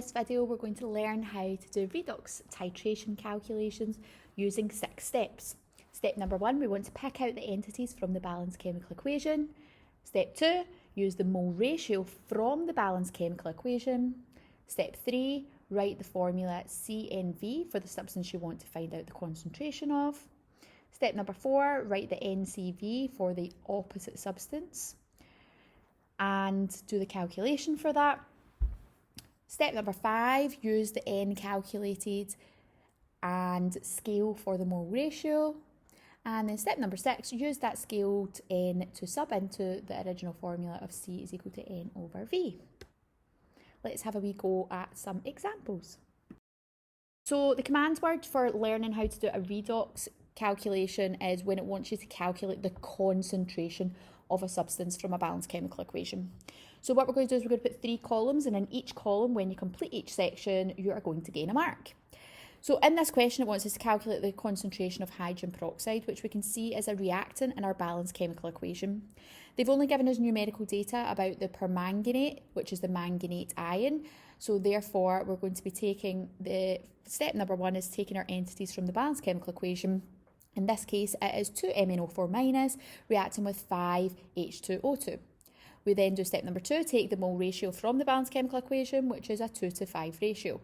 this video, we're going to learn how to do redox titration calculations using 6 steps. Step number 1, we want to pick out the entities from the balanced chemical equation. Step 2, use the mole ratio from the balanced chemical equation. Step 3, write the formula CNV for the substance you want to find out the concentration of. Step number 4, write the NCV for the opposite substance and do the calculation for that. Step number 5, use the N calculated and scale for the mole ratio. And then step number 6, use that scaled N to sub into the original formula of C is equal to N over V. Let's have a wee go at some examples. So the command word for learning how to do a redox calculation is when it wants you to calculate the concentration of a substance from a balanced chemical equation. So what we're going to do is we're going to put 3 columns, and in each column, when you complete each section, you are going to gain a mark. So in this question, it wants us to calculate the concentration of hydrogen peroxide, which we can see is a reactant in our balanced chemical equation. They've only given us numerical data about the permanganate, which is the manganate ion. So therefore, we're going to be taking step number 1 is taking our entities from the balanced chemical equation. In this case, it is 2MnO4- reacting with 5H2O2. We then do step number 2, take the mole ratio from the balanced chemical equation, which is a 2:5 ratio.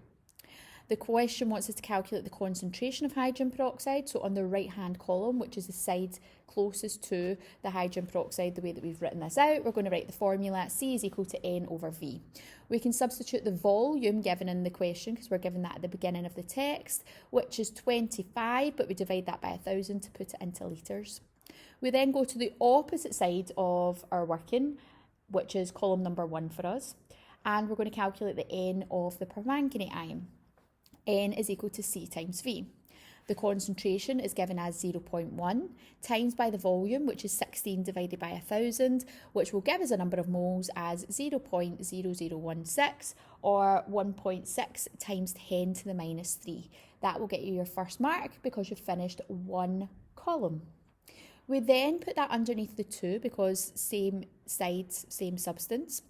The question wants us to calculate the concentration of hydrogen peroxide. So on the right-hand column, which is the side closest to the hydrogen peroxide, the way that we've written this out, we're going to write the formula C is equal to N over V. We can substitute the volume given in the question, because we're given that at the beginning of the text, which is 25, but we divide that by 1,000 to put it into litres. We then go to the opposite side of our working, which is column number 1 for us, and we're going to calculate the N of the permanganate ion. N is equal to C times V. The concentration is given as 0.1 times by the volume, which is 16 divided by 1,000, which will give us a number of moles as 0.0016 or 1.6 times 10 to the minus 3. That will get you your first mark because you've finished 1 column. We then put that underneath the 2 because same sides, same substance.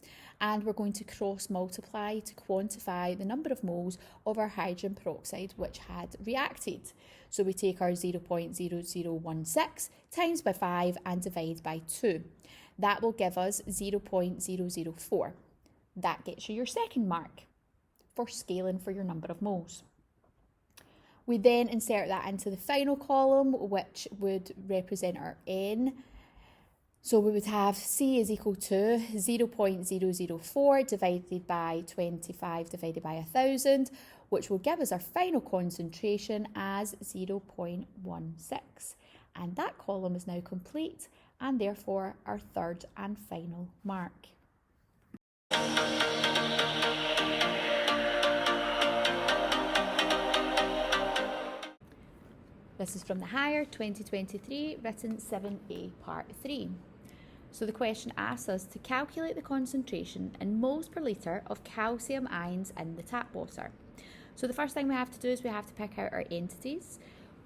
And we're going to cross multiply to quantify the number of moles of our hydrogen peroxide which had reacted. So we take our 0.0016 times by 5 and divide by 2. That will give us 0.004. That gets you your second mark for scaling for your number of moles. We then insert that into the final column, which would represent our N. So we would have C is equal to 0.004 divided by 25 divided by 1,000, which will give us our final concentration as 0.16. And that column is now complete, and therefore our third and final mark. This is from the Higher 2023, written 7A, part 3. So the question asks us to calculate the concentration in moles per litre of calcium ions in the tap water. So the first thing we have to do is we have to pick out our entities.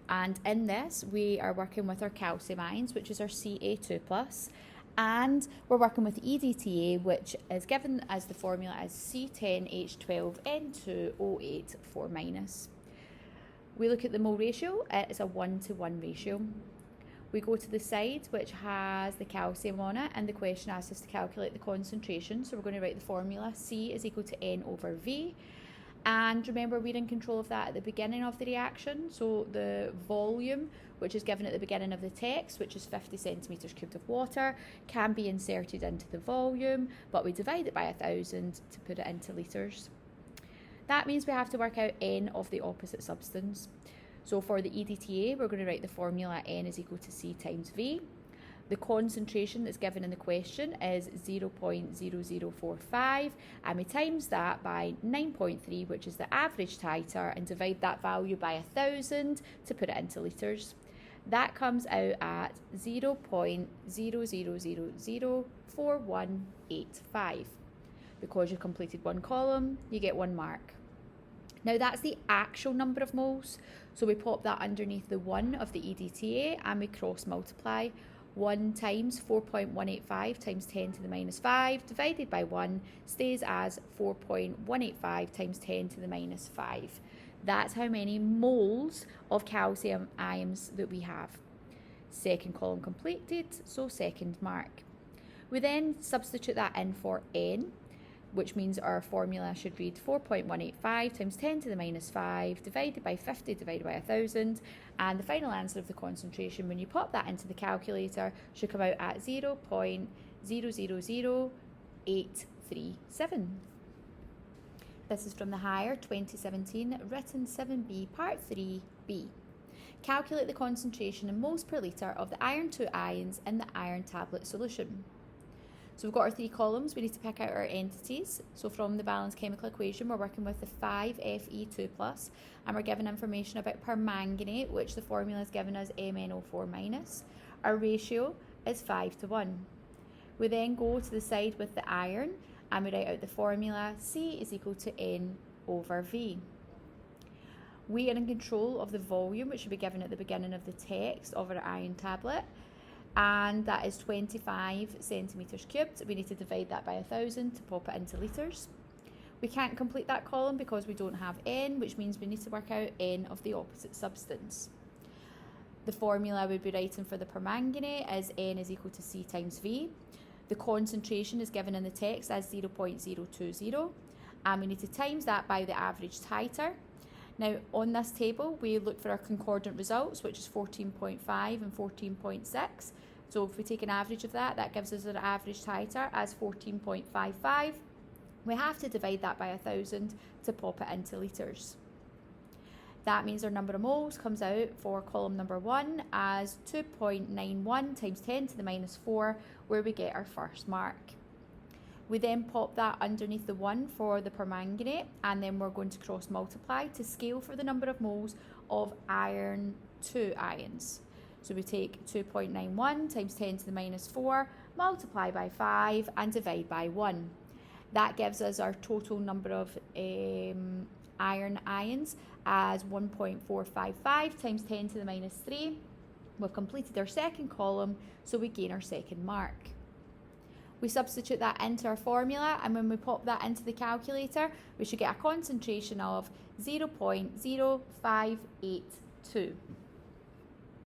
And in this, we are working with our calcium ions, which is our Ca2+. And we're working with EDTA, which is given as the formula as C10H12N2O8 4-. We look at the mole ratio, it's a 1:1 ratio. We go to the side which has the calcium on it, and the question asks us to calculate the concentration. So we're going to write the formula C is equal to N over V. And remember, we're in control of that at the beginning of the reaction. So the volume, which is given at the beginning of the text, which is 50 centimetres cubed of water, can be inserted into the volume, but we divide it by 1,000 to put it into litres. That means we have to work out N of the opposite substance. So for the EDTA, we're going to write the formula N is equal to C times V. The concentration that's given in the question is 0.0045, and we times that by 9.3, which is the average titer, and divide that value by 1,000 to put it into litres. That comes out at 0.00004185. Because you've completed 1 column, you get 1 mark. Now that's the actual number of moles, so we pop that underneath the 1 of the EDTA and we cross multiply. 1 times 4.185 times 10 to the minus 5 divided by 1 stays as 4.185 times 10 to the minus 5. That's how many moles of calcium ions that we have. Second column completed, so second mark. We then substitute that in for N, which means our formula should read 4.185 times 10 to the minus 5 divided by 50 divided by 1,000, and the final answer of the concentration, when you pop that into the calculator, should come out at 0.000837. This is from the Higher 2017 Written 7B Part 3B. Calculate the concentration in moles per litre of the iron 2 ions in the iron tablet solution. So we've got our 3 columns. We need to pick out our entities. So from the balanced chemical equation, we're working with the 5Fe2+, and we're given information about permanganate, which the formula is given as MnO4-. Our ratio is 5:1. We then go to the side with the iron, and we write out the formula C is equal to N over V. We are in control of the volume, which should be given at the beginning of the text of our iron tablet, and that is 25 centimetres cubed. We need to divide that by 1,000 to pop it into litres. We can't complete that column because we don't have N, which means we need to work out N of the opposite substance. The formula we'd be writing for the permanganate is N is equal to C times V. The concentration is given in the text as 0.020, and we need to times that by the average titer. Now, on this table, we look for our concordant results, which is 14.5 and 14.6. So if we take an average of that, that gives us an average titer as 14.55. We have to divide that by 1,000 to pop it into litres. That means our number of moles comes out for column number 1 as 2.91 times 10 to the minus 4, where we get our first mark. We then pop that underneath the 1 for the permanganate, and then we're going to cross multiply to scale for the number of moles of iron 2 ions. So we take 2.91 times 10 to the minus 4, multiply by 5 and divide by 1. That gives us our total number of iron ions as 1.455 times 10 to the minus 3. We've completed our second column, so we gain our second mark. We substitute that into our formula, and when we pop that into the calculator, we should get a concentration of 0.0582.